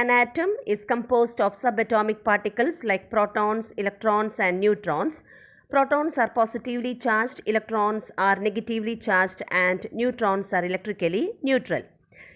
An atom is composed of subatomic particles like protons, electrons, and neutrons. Protons are positively charged, electrons are negatively charged, and neutrons are electrically neutral.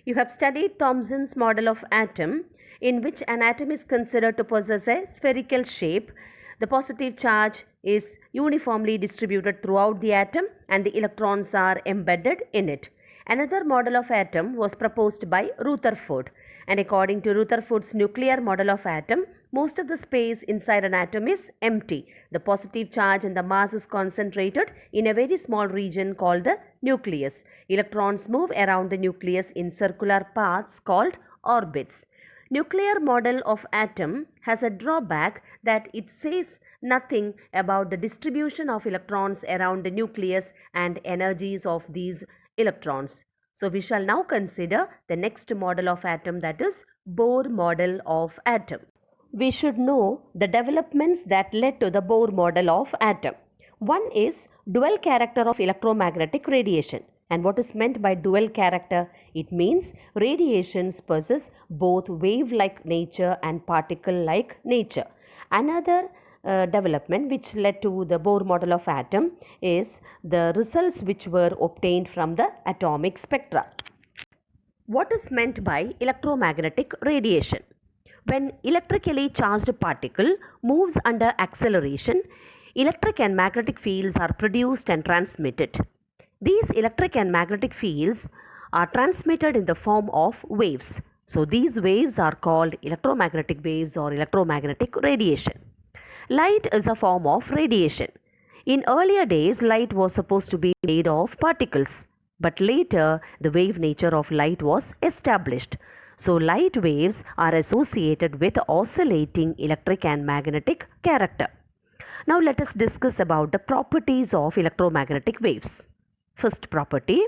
You have studied Thomson's model of atom, in which an atom is considered to possess a spherical shape. The positive charge is uniformly distributed throughout the atom and the electrons are embedded in it. Another model of atom was proposed by Rutherford, and according to Rutherford's nuclear model of atom, most of the space inside an atom is empty. The positive charge and the mass is concentrated in a very small region called the nucleus. Electrons move around the nucleus in circular paths called orbits. Nuclear model of atom has a drawback that it says nothing about the distribution of electrons around the nucleus and energies of these electrons. So we shall now consider the next model of atom, that is Bohr model of atom. We should know the developments that led to the Bohr model of atom. One is dual character of electromagnetic radiation. And what is meant by dual character? It means radiations possess both wave-like nature and particle-like nature. Another development which led to the Bohr model of atom is the results which were obtained from the atomic spectra. What is meant by electromagnetic radiation? When electrically charged particle moves under acceleration, electric and magnetic fields are produced and transmitted. These electric and magnetic fields are transmitted in the form of waves. So these waves are called electromagnetic waves or electromagnetic radiation. Light is a form of radiation. In earlier days, light was supposed to be made of particles, but later the wave nature of light was established. So light waves are associated with oscillating electric and magnetic character. Now let us discuss about the properties of electromagnetic waves. First property,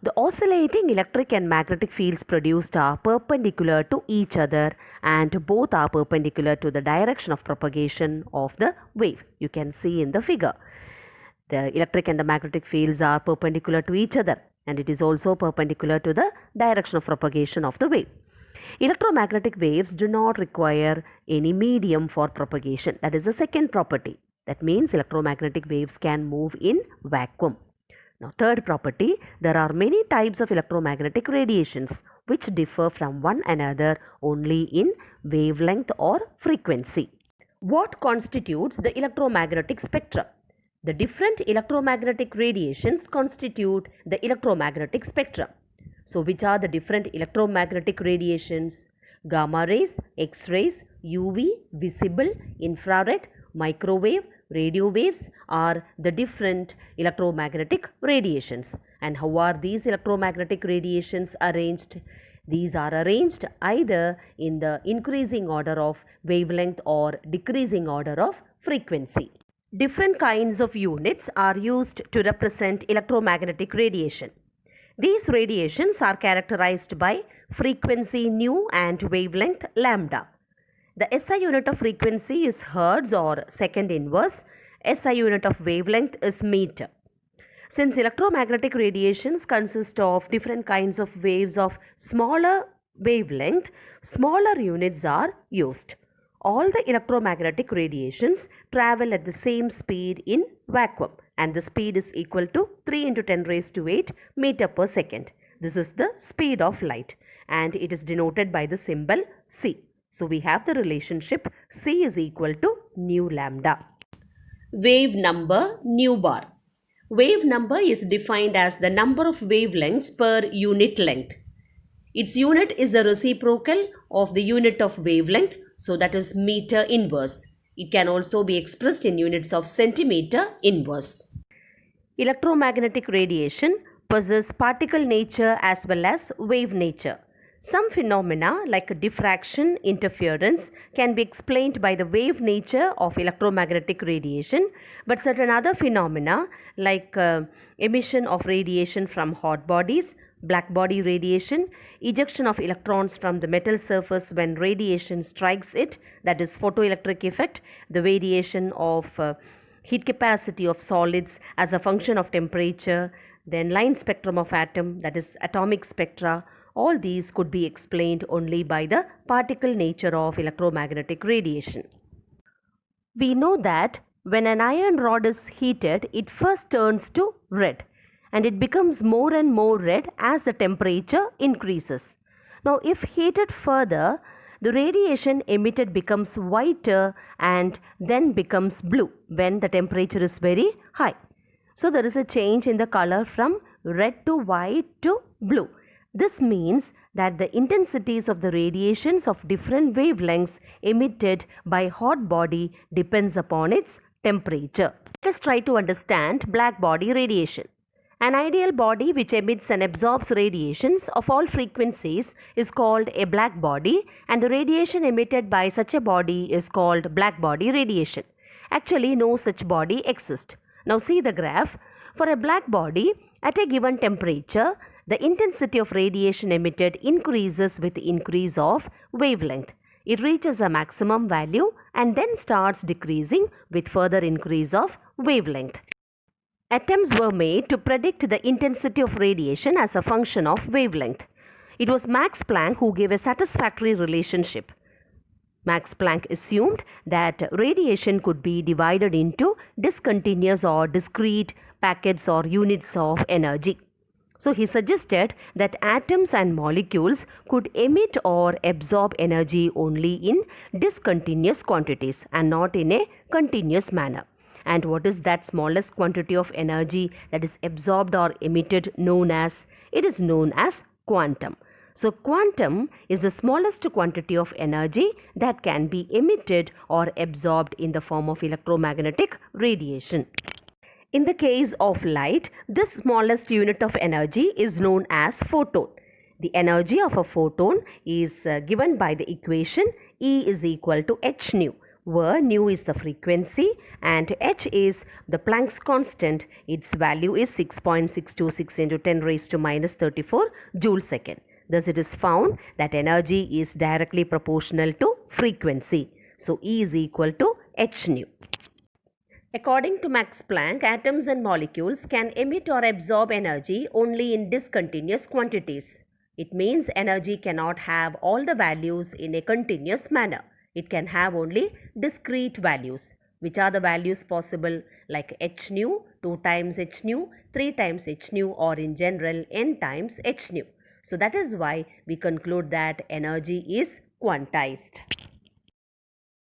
the oscillating electric and magnetic fields produced are perpendicular to each other and both are perpendicular to the direction of propagation of the wave. You can see in the figure. The electric and the magnetic fields are perpendicular to each other and it is also perpendicular to the direction of propagation of the wave. Electromagnetic waves do not require any medium for propagation. That is the second property. That means electromagnetic waves can move in vacuum. Now, third property, there are many types of electromagnetic radiations which differ from one another only in wavelength or frequency. What constitutes the electromagnetic spectrum? The different electromagnetic radiations constitute the electromagnetic spectrum. So, which are the different electromagnetic radiations? Gamma rays, X-rays, UV, visible, infrared, microwave, radio waves are the different electromagnetic radiations. And how are these electromagnetic radiations arranged? These are arranged either in the increasing order of wavelength or decreasing order of frequency. Different kinds of units are used to represent electromagnetic radiation. These radiations are characterized by frequency nu and wavelength lambda. The SI unit of frequency is hertz or second inverse. SI unit of wavelength is meter. Since electromagnetic radiations consist of different kinds of waves of smaller wavelength, smaller units are used. All the electromagnetic radiations travel at the same speed in vacuum and the speed is equal to 3 into 10 raised to 8 meter per second. This is the speed of light and it is denoted by the symbol c. So we have the relationship c is equal to nu lambda. Wave number nu bar. Wave number is defined as the number of wavelengths per unit length. Its unit is the reciprocal of the unit of wavelength, so that is meter inverse. It can also be expressed in units of centimeter inverse. Electromagnetic radiation possesses particle nature as well as wave nature. Some phenomena like diffraction, interference can be explained by the wave nature of electromagnetic radiation, but certain other phenomena like emission of radiation from hot bodies, black body radiation, ejection of electrons from the metal surface when radiation strikes it, that is photoelectric effect, the variation of heat capacity of solids as a function of temperature, then line spectrum of atom, that is atomic spectra, All these could be explained only by the particle nature of electromagnetic radiation. We know that when an iron rod is heated, it first turns to red and it becomes more and more red as the temperature increases. Now, if heated further, the radiation emitted becomes whiter and then becomes blue when the temperature is very high. So, there is a change in the color from red to white to blue. This means that the intensities of the radiations of different wavelengths emitted by hot body depends upon its temperature. Let us try to understand black body radiation. An ideal body which emits and absorbs radiations of all frequencies is called a black body, and the radiation emitted by such a body is called black body radiation. Actually, no such body exists. Now see the graph. For a black body at a given temperature, the intensity of radiation emitted increases with increase of wavelength. It reaches a maximum value and then starts decreasing with further increase of wavelength. Attempts were made to predict the intensity of radiation as a function of wavelength. It was Max Planck who gave a satisfactory relationship. Max Planck assumed that radiation could be divided into discontinuous or discrete packets or units of energy. So he suggested that atoms and molecules could emit or absorb energy only in discontinuous quantities and not in a continuous manner. And what is that smallest quantity of energy that is absorbed or emitted known as? It is known as quantum. So quantum is the smallest quantity of energy that can be emitted or absorbed in the form of electromagnetic radiation. In the case of light, this smallest unit of energy is known as photon. The energy of a photon is given by the equation E is equal to h nu, where nu is the frequency and h is the Planck's constant. Its value is 6.626 into 10 raised to minus 34 joule second. Thus, it is found that energy is directly proportional to frequency. So, E is equal to h nu. According to Max Planck, atoms and molecules can emit or absorb energy only in discontinuous quantities. It means energy cannot have all the values in a continuous manner. It can have only discrete values. Which are the values possible, like h nu, 2 times h nu, 3 times h nu, or in general n times h nu. So that is why we conclude that energy is quantized.